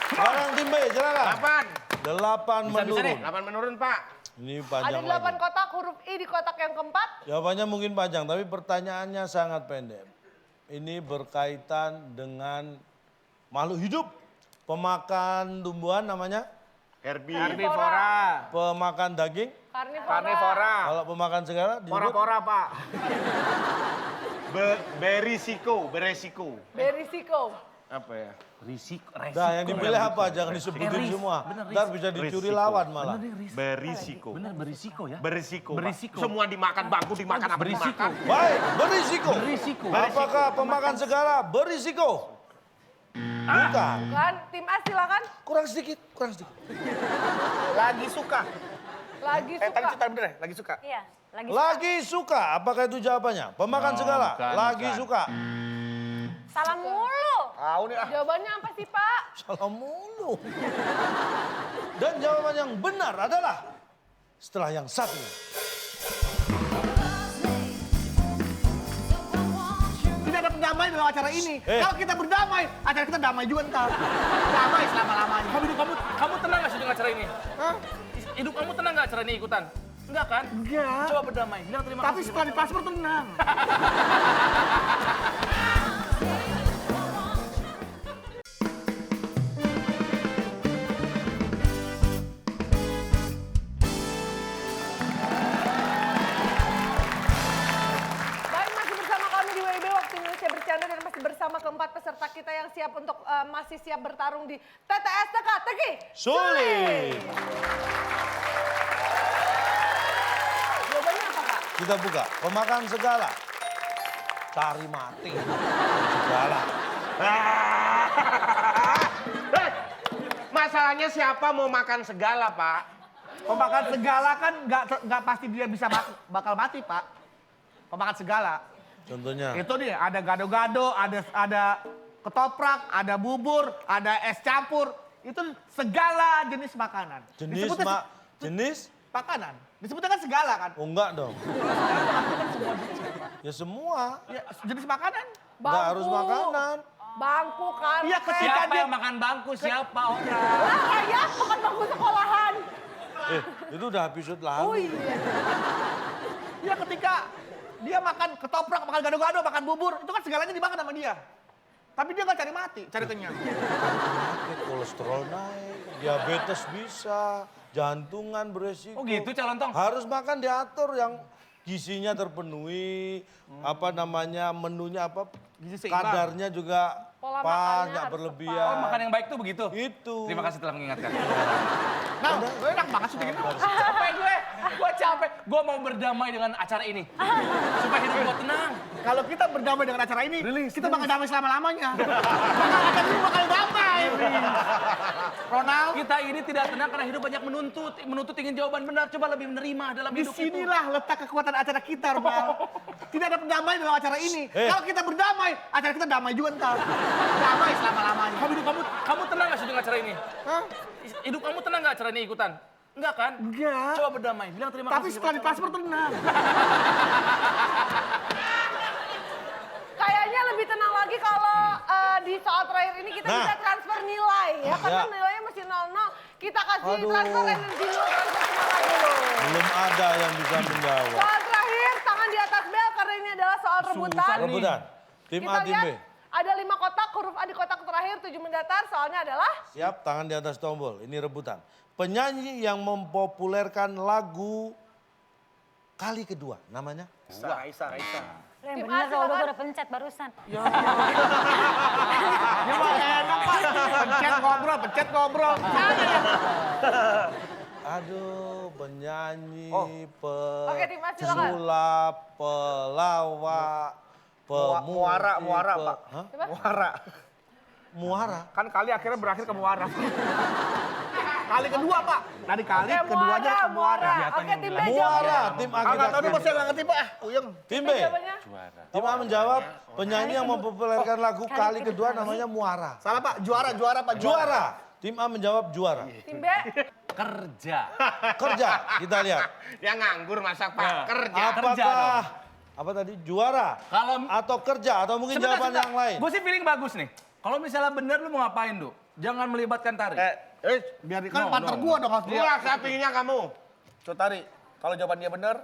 Sekarang tim B, silakan. 8 menurun. nih. 8 menurun, Pak. Ini Ada panjang 8 lagi. kotak, huruf I di kotak yang keempat. Jawabannya mungkin panjang, tapi pertanyaannya sangat pendek. Ini berkaitan dengan makhluk hidup. Pemakan tumbuhan namanya, Herbivora. pemakan daging. Karnivora. Kalau pemakan segala disebut Pora-pora, Pak. Berisiko. Berisiko. Apa ya? Nah, yang dipilih apa? Jangan disebutin semua. Ntar bisa dicuri lawan malah. Berisiko. Bener berisiko ya. Berisiko. Pak. Berisiko. Semua dimakan, bangku dimakan, apa dimakan. Baik, berisiko. Berisiko. Apakah pemakan segala berisiko? Bukan. Kan, tim A silakan. Kurang sedikit, kurang sedikit. Lagi suka. Lagi Tadi suka. cerita bener ya? Lagi suka. Iya, lagi Lagi suka, apakah itu jawabannya? Pemakan segala, bukan, lagi bukan. suka. Salah mulu. Tahu nih ah. Jawabannya apa sih, Pak? Salah mulu. Dan jawaban yang benar adalah setelah yang satu. Tidak ada pendamaian dalam acara ini. Kalau kita berdamai, acara kita damai juga ntar. Damai selama-lamanya. Kamu tenang gak sih dengan acara ini? Hah? Hidup kamu tenang gak acara ini ikutan? Enggak kan? Enggak. Coba berdamai, bilang terima Tapi kasih. setelah di paspor tenang. Baik, masih bersama kami di WIB Waktu Indonesia Bercanda dan masih bersama keempat peserta kita yang siap untuk masih siap bertarung di TTS Teka-Teki Sulit. Jawabannya apa, Kak? Kita buka. Pemakan segala. Cari mati. Segala. Masalahnya siapa mau makan segala, Pak? Pemakan segala kan nggak pasti dia bisa bakal mati, Pak. Pemakan segala. Contohnya. Itu nih, ada gado-gado, ada ketoprak, ada bubur, ada es campur. Itu segala jenis makanan. Jenis? Makanan. Disebutnya kan segala kan? Oh enggak dong. Ya semua. Ya, jenis makanan. Enggak harus makanan. Bangku, kan? Iya, ketika Siapa dia... yang makan bangku? Siapa orang? Lah, kayak bukan bangku sekolahan. Itu udah episode lalu. Oh iya. Iya, ketika dia makan ketoprak, makan gado-gado, makan bubur, itu kan segalanya dimakan sama dia. Tapi dia nggak cari mati, cari kenyang. Penyakit, kolesterol naik, diabetes bisa, jantungan beresiko. Oh gitu, calon tong? Harus makan diatur yang gizinya terpenuhi, menunya apa, Gizi seimbang. kadarnya juga Pola pas, makannya nggak harus berlebihan. Oh, makan yang baik tuh begitu? Itu. Terima kasih telah mengingatkan. Nah, gue enak banget sih bikin. Capek gue capek. Gue mau berdamai dengan acara ini. Supaya hidup gue tenang. Kalau kita berdamai dengan acara ini, kita bakal damai selama-lamanya. Acara ini bakal damai. Ronald, Kita ini tidak tenang karena hidup banyak menuntut ingin jawaban benar. Coba lebih menerima dalam hidup itu. disinilah letak kekuatan acara kita, Ronald. Tidak ada pendamaian dalam acara ini. Kalau kita berdamai, acara kita damai juga ntar. Damai selama-lamanya. Kamu tenang gak sih dengan acara ini? Hah? Hidup kamu tenang gak acara ini ikutan? Enggak kan? Enggak. Coba berdamai, bilang terima Tapi kasih. setelah di paspor tenang. Kayaknya lebih tenang lagi kalau di soal terakhir ini kita Nah. bisa transfer nilai ya. Karena Ya. nilainya masih 0-0. Kita kasih Aduh. transfer energi dulu, transfer semangat dulu. Belum ada yang bisa menjawab. Soal terakhir, tangan di atas bel karena ini adalah soal rebutan. Rebutan. Tim Kita A, tim lihat B. ada 5 kotak, huruf A di kotak terakhir, 7 mendatar. Soalnya adalah Siap, tangan di atas tombol. Ini rebutan. Penyanyi yang mempopulerkan lagu kali kedua, namanya? Raisa. Yang Tim bener A, loh, gue silakan. udah pencet barusan. Ya mah enak, Pak. Pencet ngobrol. Aduh, penyanyi, Oke, Tim A, silakan. pesulap, pelawak, Muara, pemukti, Pak. Hah? Muara. Muara? Kan kali akhirnya berakhir ke muara. Kali kedua, Pak. Tadi kali keduanya ke muara. Oke, tim B Muara, jawabannya. tim A Agak kita. tahu nih, Bos, saya nggak ngerti, Pak. Uyeng. Tim B. Jawabannya. Tim A menjawab penyanyi yang mempopulerkan lagu kali kedua namanya Muara. Salah, Pak. Juara, Pak. Juara. Tim A menjawab juara. Tim B. Kerja. Kerja, kita lihat. Yang nganggur masak, Pak. Kerja. Apakah apa tadi juara Kalau- atau kerja atau mungkin jawaban yang lain? Gue sih feeling bagus nih. Kalau misalnya bener lu mau ngapain, Du? Jangan melibatkan Tari. Biar kan partner gua dong harus dia. Keluar sapinya kamu. Coba Tari, kalau jawaban dia benar,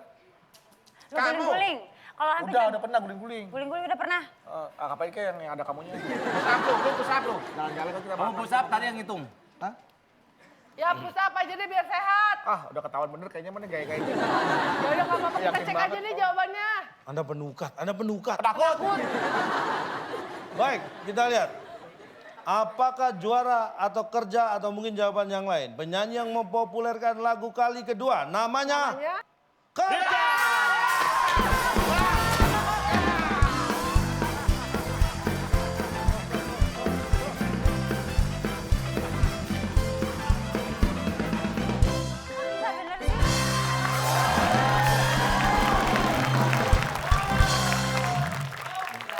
Lu guling-guling. Kalau hampir udah pernah guling-guling. guling-guling udah pernah. Ngapain kayak yang ada kamunya? Push up lu. Jalan-jalan kan kita Kamu push up, Tari yang ngitung. Hah? Ya, push up aja deh biar sehat. Udah ketahuan bener kayaknya mana gaya-gayanya. Ya udah nggak apa-apa, kita Yakin cek banget aja nih jawabannya. Anda penukat. Takut. Baik, kita lihat. Apakah juara atau kerja atau mungkin jawaban yang lain? Penyanyi yang mempopulerkan lagu kali kedua namanya Namanya Kerja. Bisa bener sih.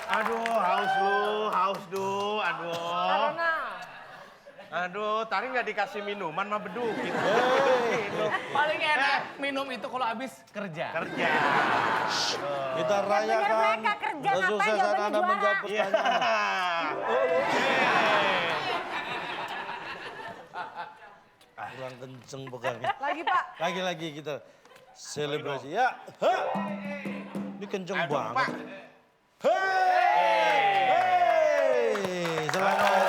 Aduh, haus lu, haus. Lestari nggak dikasih minuman mah beduk gitu. Minum. Paling enak minum itu kalau habis kerja. Kerja. Kita bener rayakan mereka kerja, ngapain kesuksesan jawabannya Anda juara? menjawab pertanyaan. Kurang kenceng pegangnya. Lagi Pak. Lagi-lagi kita selebrasi. Ya. Ha. Ini kenceng Ayo dong, banget. Pak. Hei. Selamat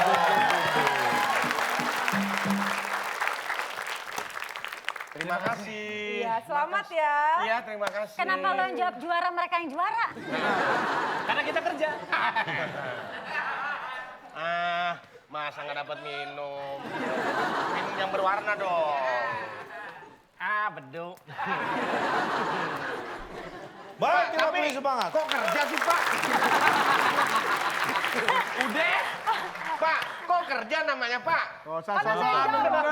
Terima kasih. Iya, selamat ya. Iya, terima kasih. Kenapa lo yang jawab juara, mereka yang juara? Karena kita kerja. Masa nggak dapat minum? Minum yang berwarna dong. Beduk. Baik, kita Tapi beri semangat. kok kerja sih, Pak? Udah. Pak, kok kerja namanya, Pak? Oh, salah. Lu bener.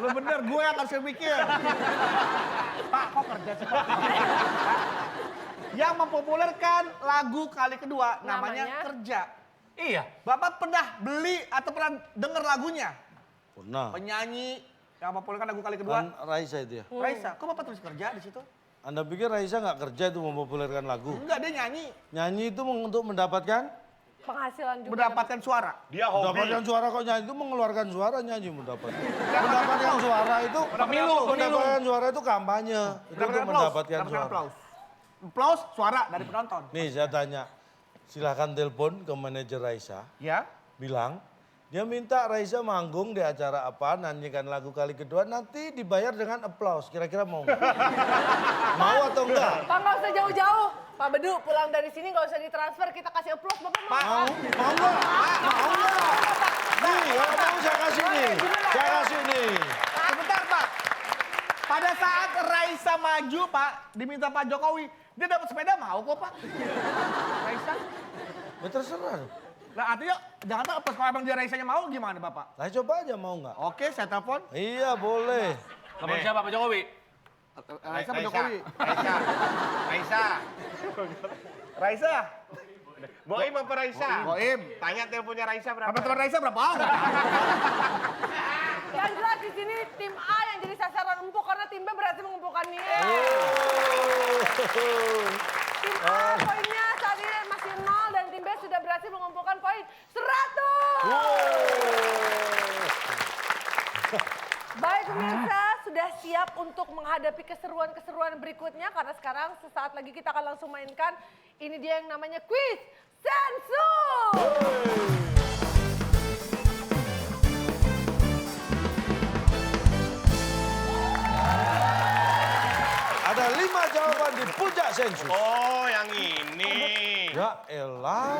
Lu bener, gue yang harus mikir. Pak, kok kerja sih, Pak? Yang mempopulerkan lagu kali kedua namanya Namanya? Kerja. Iya. Bapak pernah beli atau pernah denger lagunya? Pernah. Penyanyi yang mempopulerkan lagu kali kedua, Kan Raisa itu ya. Raisa. Kok Bapak tulis kerja di situ? Anda pikir Raisa nggak kerja itu mempopulerkan lagu? Enggak, dia nyanyi. Nyanyi itu untuk mendapatkan Penghasilan juga. Mendapatkan suara. Dia hobi. mendapatkan suara, kok nyanyi itu mengeluarkan suara, nyanyi mendapatkan suara itu mendapatkan suara itu kampanye itu untuk mendapatkan suara. Aplaus. Aplaus suara dari penonton. Nih saya tanya, silahkan telepon ke manajer Raisa, Ya. bilang dia minta Raisa manggung di acara apa, nyanyikan lagu kali kedua, nanti dibayar dengan aplaus. Kira-kira mau nggak? Mau atau enggak? Pak nggak usah jauh-jauh. Pak Bedu pulang dari sini nggak usah ditransfer, kita kasih aplaus Bapak mau. Mau? Mau nggak? Mau nggak? Nih, kalau mau saya kasih nih. Saya kasih nih. Sebentar, Pak. Pada saat Raisa maju, Pak, diminta Pak Jokowi, dia dapat sepeda mau kok, Pak. Raisa. Ya terserah. Nah, artinya jangan tahu pas kalau emang dia Raisanya mau gimana, Bapak? Nah coba aja mau nggak? Oke, saya telepon. Iya boleh. Telepon siapa Pak Jokowi? Raisa Pak Jokowi. Raisa. Boim apa Raisa? Boim. Tanya teleponnya Raisa berapa? Apa teman Raisa berapa? Yang jelas di sini tim A yang jadi sasaran empuk karena tim B berhasil mengumpulkan nilai. Tim A poinnya saat ini masih 0 dan tim B sudah berhasil mengumpulkan poin 100. Baik pemirsa, sudah siap untuk menghadapi keseruan-keseruan berikutnya karena sekarang sesaat lagi kita akan langsung mainkan ini dia yang namanya Quiz Sensus. Ada 5 jawaban di puncak sensus. Oh, yang ini. Ya elah.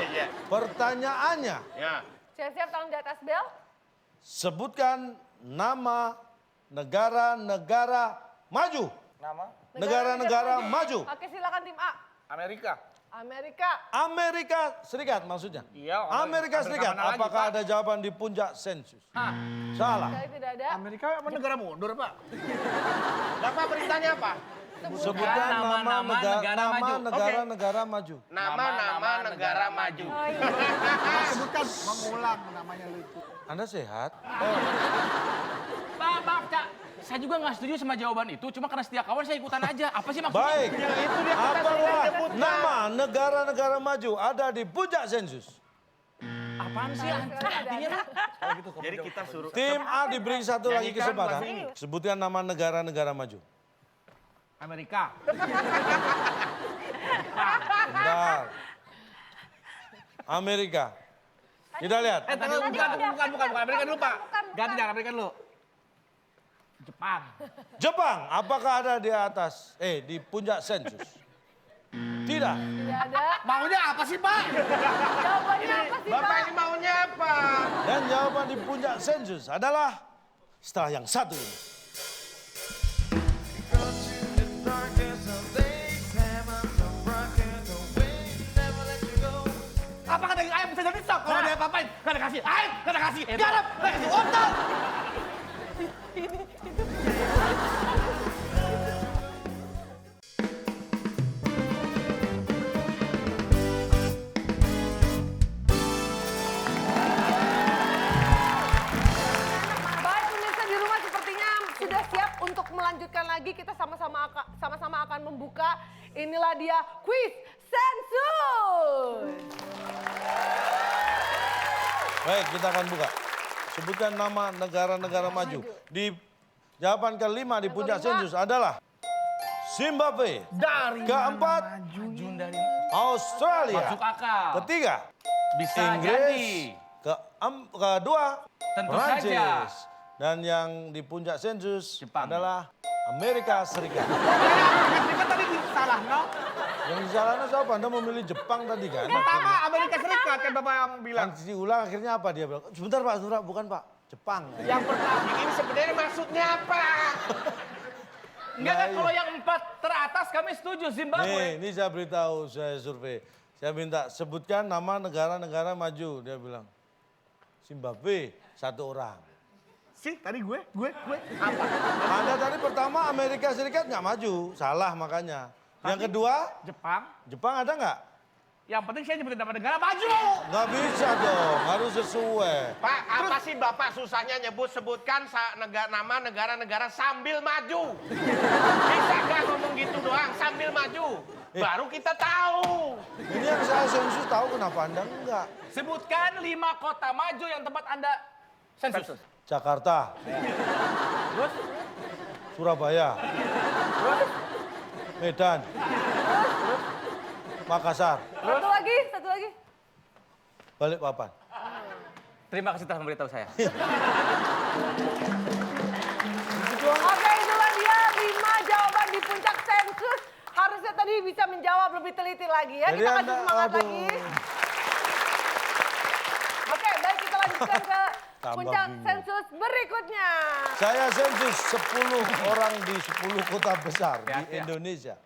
Iya. Pertanyaannya, Ya. Siap-siap tangan di atas bel. sebutkan nama negara-negara maju. Nama Negara-negara maju. Oke, silakan tim A. Amerika. Amerika. Amerika Serikat maksudnya. Iya, Amerika Serikat. mana lagi, Apakah Pak? ada jawaban di puncak sensus? Salah. Sekali tidak ada. Amerika emang negara mundur, Pak? Bapak beritanya apa? Sebutkan nama-nama negara-negara maju. Nama-nama negara maju. Oh iya. Sebutkan mengulang namanya lu itu. Anda sehat? Pak, Cak. Saya juga nggak setuju sama jawaban itu, cuma karena setia kawan saya ikutan aja. Apa sih maksudnya? Baik. Apakah nama negara-negara maju ada di puncak sensus? Apaan sih artinya? Jadi kita suruh. Tim A diberi satu lagi Nyanyikan kesempatan. bahasa Inggris. Sebutkan nama negara-negara maju. Amerika. Bentar. Amerika. Kita lihat. Bukan. Amerika dulu, Pak. Bukan. Ganti jangan Amerika dulu. Jepang. Jepang, apakah ada di atas? Di puncak sensus? Tidak. Tidak ada. Maunya apa sih, Pak? Jawabannya apa sih Bapak Pak? ini maunya apa? Dan jawaban di puncak sensus adalah setelah yang satu ini. Apakah daging ayam bisa jadi sop? Kalau ada apa-apain, gak ada kasih ayam, gak ada kasih garam, gak ada kasih wortel. lanjutkan lagi, kita sama-sama akan membuka. Inilah dia kuis sensus. Baik, kita akan buka. Sebutkan nama negara-negara maju. Di jawaban kelima di puncak sensus adalah Zimbabwe. Dari Keempat, Dari Australia. masuk akal. Ketiga, Bisa Inggris. jadi. Kedua, Tentu Prancis. saja. Dan yang di puncak sensus Jepang. adalah Amerika Serikat. Amerika tadi salah, no? Yang disalahkan siapa? Anda memilih Jepang tadi kan? Pertama Amerika Serikat kan Bapak yang bilang. Yang diulang akhirnya apa dia bilang? Sebentar Pak, bukan Pak. Jepang. Yang pertama. Ini sebenarnya maksudnya apa? Enggak kan kalau yang 4 teratas kami setuju Zimbabwe. Nih, ini saya beritahu, saya survei. Saya minta sebutkan nama negara-negara maju. Dia bilang, Zimbabwe, 1 orang. Sih, tadi gue. Apa? Anda tadi pertama Amerika Serikat nggak maju, salah makanya. Yang kedua, Jepang. Jepang ada nggak? Yang penting saya nyebutin nama negara maju. Nggak bisa dong, harus sesuai. Pak, apa sih Bapak susahnya sebutkan nama negara-negara sambil maju? Bisa nggak ngomong gitu doang, sambil maju? Baru kita tahu. Ini yang saya sensus tahu, kenapa Anda enggak? Sebutkan 5 kota maju yang tempat Anda sensus. Jakarta. Terus? Surabaya. Medan. Makassar. Satu lagi. Balikpapan. Terima kasih telah memberitahu saya. Oke, itulah dia 5 jawaban di puncak sensus. Harusnya tadi bisa menjawab lebih teliti lagi ya. Jadi Kita kasih Anda- semangat aduh. lagi. Oke, baik kita lanjutkan ke Tambah puncak bingung. sensus berikutnya. Saya sensus 10 orang di 10 kota besar di Ya. Indonesia.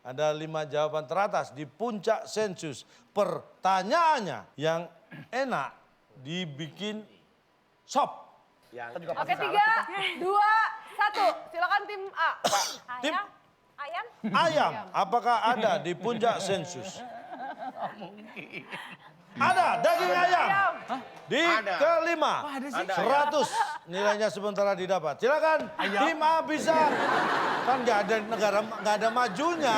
Ada 5 jawaban teratas di puncak sensus. Pertanyaannya yang enak dibikin sop. Oke, 3, 2, 1. Silakan tim A. Tim Ayam? ayam, apakah ada di puncak sensus? Ada daging ayam. Di Ada. kelima, 100 nilainya sementara didapat. Silakan tim A bisa. Kan nggak ada negara, nggak ada majunya.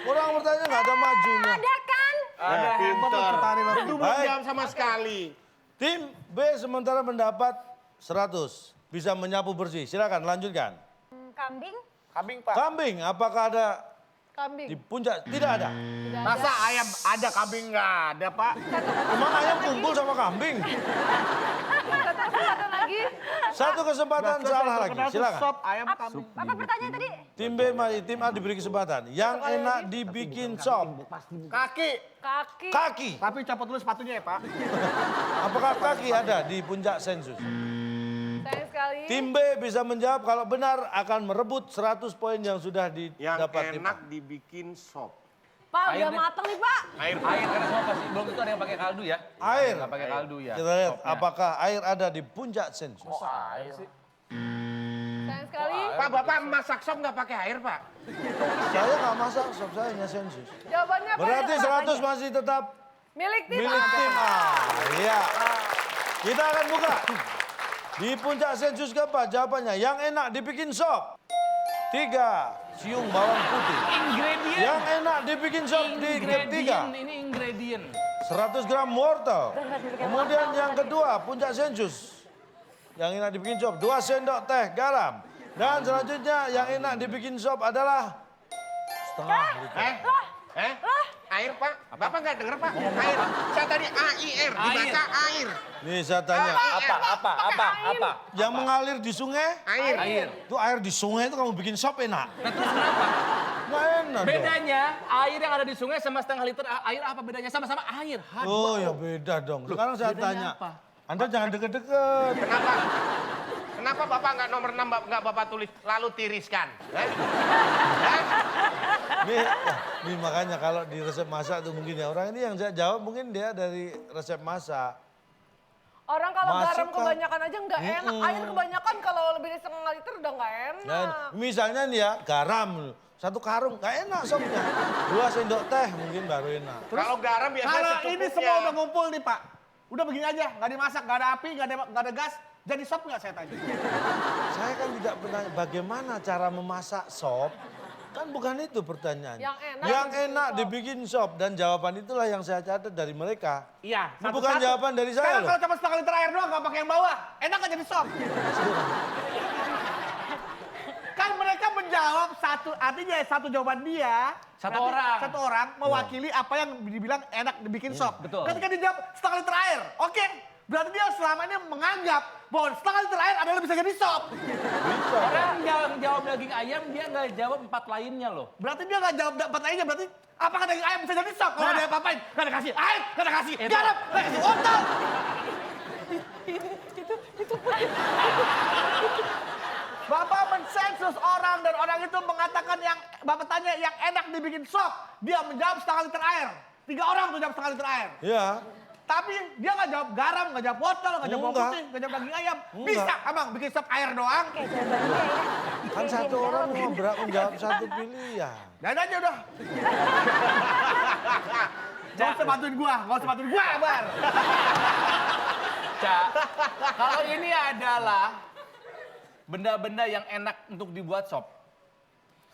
Orang bertanya nggak ada majunya. Ada kan? Ada pinter. Itu belum Baik. jawab sama sekali. Tim B sementara mendapat 100. Bisa menyapu bersih. Silakan lanjutkan. Kambing? Kambing, Pak. Kambing, apakah ada Kambing. di puncak? Tidak ada. Masa ayam ada kambing nggak ada, Pak? Emang ayam kumpul sama kambing? Satu kesempatan lagi. Satu kesempatan salah lagi. Silakan. Sop ayam kambing. Apa pertanyaan tadi? Tim B masih tim A diberi kesempatan. Yang enak dibikin sop. Kaki. Kaki. Kaki. Tapi copot dulu sepatunya ya, Pak. Apakah kaki ada di puncak sensus? Sayang sekali. Tim B bisa menjawab kalau benar akan merebut 100 poin yang sudah Yang didapat tim A. enak dibikin sop. Pak, udah Air deh. matang nih, Pak. Air. Air karena semua pasti belum itu ada yang pakai kaldu ya. Air. Nggak pakai kaldu ya. Kita lihat Sopnya. apakah air ada di puncak sensus. Air sih. Sayang sekali. Pak, Bapak masak sop nggak pakai air, Pak? Saya nggak masak sop, saya hanya sensus. Jawabannya apa? Berarti ya, Pak? 100 masih tetap Milik tim milik A. tim A. Iya. Kita akan buka. Di puncak sensus keempat jawabannya yang enak dibikin sop. 3, siung bawang putih. Ingredient. Yang enak dibikin sop di ketiga. Ini ingredient. 100 gram wortel. Kemudian yang kedua puncak sensus. Yang enak dibikin sop 2 sendok teh garam. Dan selanjutnya yang enak dibikin sop adalah setengah liter. Air, Pak? Bapak nggak denger, Pak? Air. Saya tadi AIR, dibaca air. Nih saya tanya, Apa? yang mengalir di sungai? Air. Air. Itu air di sungai itu kamu bikin sop enak? Nah, terus kenapa? Nggak enak dong. Bedanya air yang ada di sungai sama setengah liter air apa bedanya? Sama-sama air. Oh ya beda dong. Sekarang saya bedanya tanya, apa? Anda jangan deket-deket. Kenapa? Kenapa Bapak nggak nomor 6 nggak Bapak tulis lalu tiriskan? Nih makanya kalau di resep masak tuh mungkin ya orang ini yang saya jawab mungkin dia dari resep masak. Orang kalau garam Masukkan. kebanyakan aja nggak enak. Air kebanyakan kalau lebih dari setengah liter udah nggak enak. Dan misalnya nih ya garam 1 karung nggak enak sopnya. 2 sendok teh mungkin baru enak. Kalau garam biasanya Kalau secukupnya. ini semua udah ngumpul nih, Pak. Udah begini aja, nggak dimasak, nggak ada api, nggak ada gas. Jadi sop nggak saya tanya? Saya kan tidak pernah bagaimana cara memasak sop. Kan bukan itu pertanyaannya. Yang enak dibikin sop. Dan jawaban itulah yang saya catat dari mereka. Iya. Ini bukan jawaban dari saya Sekarang loh. kalau cuma setengah liter air doang, nggak pakai yang bawah, enak kan jadi sop? Kan mereka menjawab satu, artinya satu jawaban dia. Satu berarti orang. Satu orang mewakili apa yang dibilang enak dibikin sop. betul. Ketika dia jawab setengah liter air, oke. Berarti dia selama ini menganggap bahwa setengah liter air adalah bisa jadi sop. Orang yang jawab daging ayam, dia nggak jawab 4 lainnya loh. Berarti dia nggak jawab dapat lainnya, berarti apakah daging ayam bisa jadi sop? Kalau dia apa-apain, nggak ada kasih air, nggak ada kasih garam, nggak kasih wortel. Bapak mensensus orang dan orang itu mengatakan yang Bapak tanya yang enak dibikin sop, dia menjawab setengah liter air. 3 orang tuh jawab setengah liter air. Iya. Tapi dia nggak jawab garam, nggak jawab wortel, nggak jawab bawang Enggak. putih, nggak jawab daging ayam. Enggak. Bisa abang bikin sop air doang. Oke, jawabannya ya. Kan satu orang mau menjawab satu pilihan. Dan aja udah. Nggak usah bantuin gua, nggak usah bantuin gua, Bar. Cak, kalau ini adalah benda-benda yang enak untuk dibuat sop.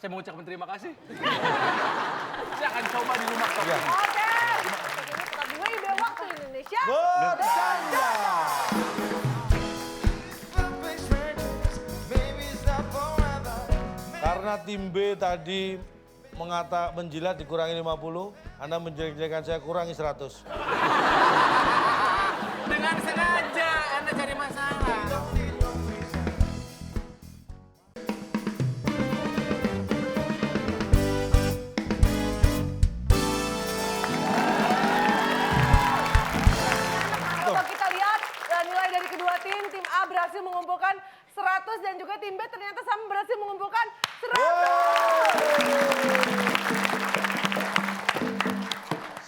Saya mengucapkan terima kasih. Saya akan coba di rumah sop. Iya. Oke. Ini tetap WIB Waktu Indonesia. Bercanda. Karena tim B tadi menjilat dikurangi 50, Anda menjelek-jelekan saya kurangi 100. Dengan sengaja Anda cari masalah. Kalau kita lihat nilai dari kedua tim A berhasil mengumpulkan 100 dan juga tim B ternyata sama berhasil mengumpulkan 100.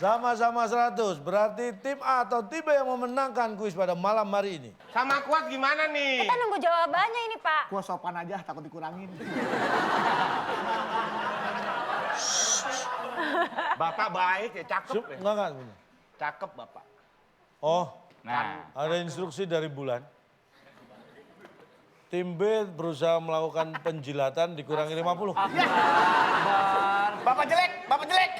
Sama-sama 100, berarti tim A atau tim B yang memenangkan kuis pada malam hari ini. Sama kuat gimana nih? Kita nunggu jawabannya ini, Pak. Gua sopan aja, takut dikurangin. Bapak baik ya, cakep ya. Enggak. Cakep Bapak. Oh, Nah, ada instruksi dari Bulan. Tim B berusaha melakukan penjilatan dikurangi 50. Bapak jelek, Bapak jelek.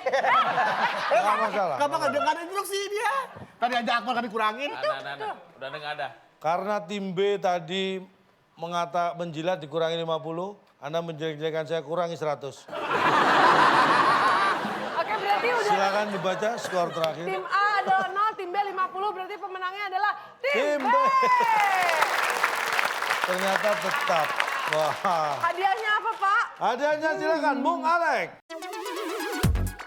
Nggak masalah. Bapak nggak ada instruksi dia. Tadi aja Akmal kan dikurangin. nah. Udah nggak ada. Karena tim B tadi menjilat dikurangi 50, Anda menjelek-jelekan saya kurangi 100. Oke, berarti udah Silakan dibaca skor terakhir. tim A adalah 0, tim B 50, berarti pemenangnya adalah tim Tim B. B. Ternyata tetap. Wah. Hadiahnya apa, Pak? Hadiahnya silakan Bung Alek.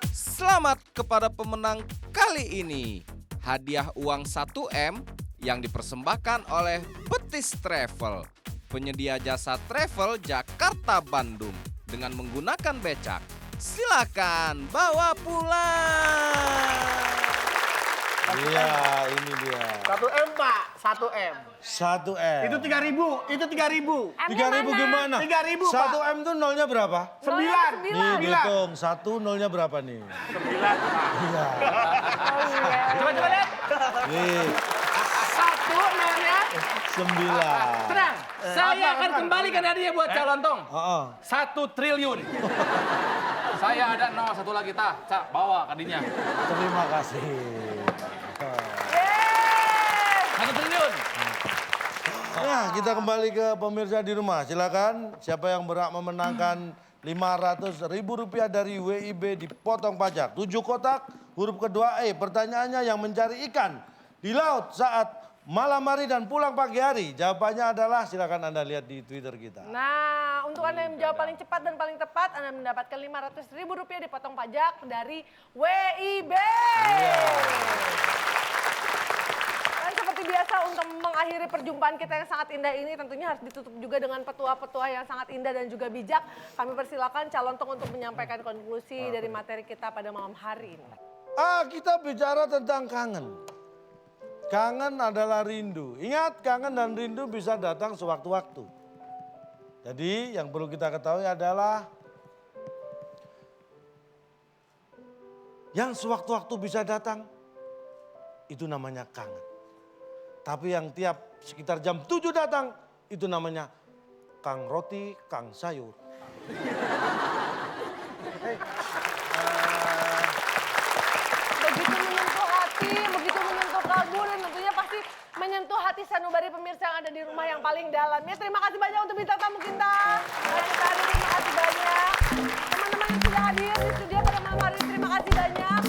Selamat kepada pemenang kali ini. Hadiah uang 1M yang dipersembahkan oleh Betis Travel. Penyedia jasa travel Jakarta-Bandung dengan menggunakan becak. Silakan bawa pulang. Iya, ini dia. 1M Pak, 1M. 1M. Itu 3.000, itu 3.000. 3.000 gimana? 3.000, Pak. 1M tuh nolnya berapa? 9. Nih dihitung, 1 nolnya berapa nih? 9 Pak. Iya. Coba lihat. Nih, 1 nolnya. 9. Tenang, saya akan kembalikan hadiah buat calon tong. Heeh. 1 triliun. Saya ada 0, 1 lagi tah. Cak, bawa kadinya. Terima kasih. 1 triliun. Nah, kita kembali ke pemirsa di rumah. Silakan siapa yang berhak memenangkan Rp500.000 dari WIB dipotong pajak. 7 kotak, huruf kedua E. Pertanyaannya yang mencari ikan di laut saat malam hari dan pulang pagi hari. Jawabannya adalah silakan Anda lihat di Twitter kita. Nah, untuk Anda yang menjawab paling cepat dan paling tepat, Anda mendapatkan Rp500.000 dipotong pajak dari WIB. Dan seperti biasa untuk mengakhiri perjumpaan kita yang sangat indah ini tentunya harus ditutup juga dengan petua-petua yang sangat indah dan juga bijak. Kami persilakan calon tong untuk menyampaikan konklusi dari materi kita pada malam hari ini. Kita bicara tentang kangen. Kangen adalah rindu. Ingat, kangen dan rindu bisa datang sewaktu-waktu. Jadi yang perlu kita ketahui adalah yang sewaktu-waktu bisa datang, itu namanya kangen. Tapi yang tiap sekitar jam 7 datang, itu namanya Kang Roti, Kang Sayur. Begitu menyentuh hati, begitu menyentuh kalbu dan tentunya pasti menyentuh hati sanubari pemirsa yang ada di rumah yang paling dalam. Ya, terima kasih banyak untuk bintang tamu kita. Terima kasih banyak. Teman-teman yang sudah hadir di studio pada malam hari ini, terima kasih banyak.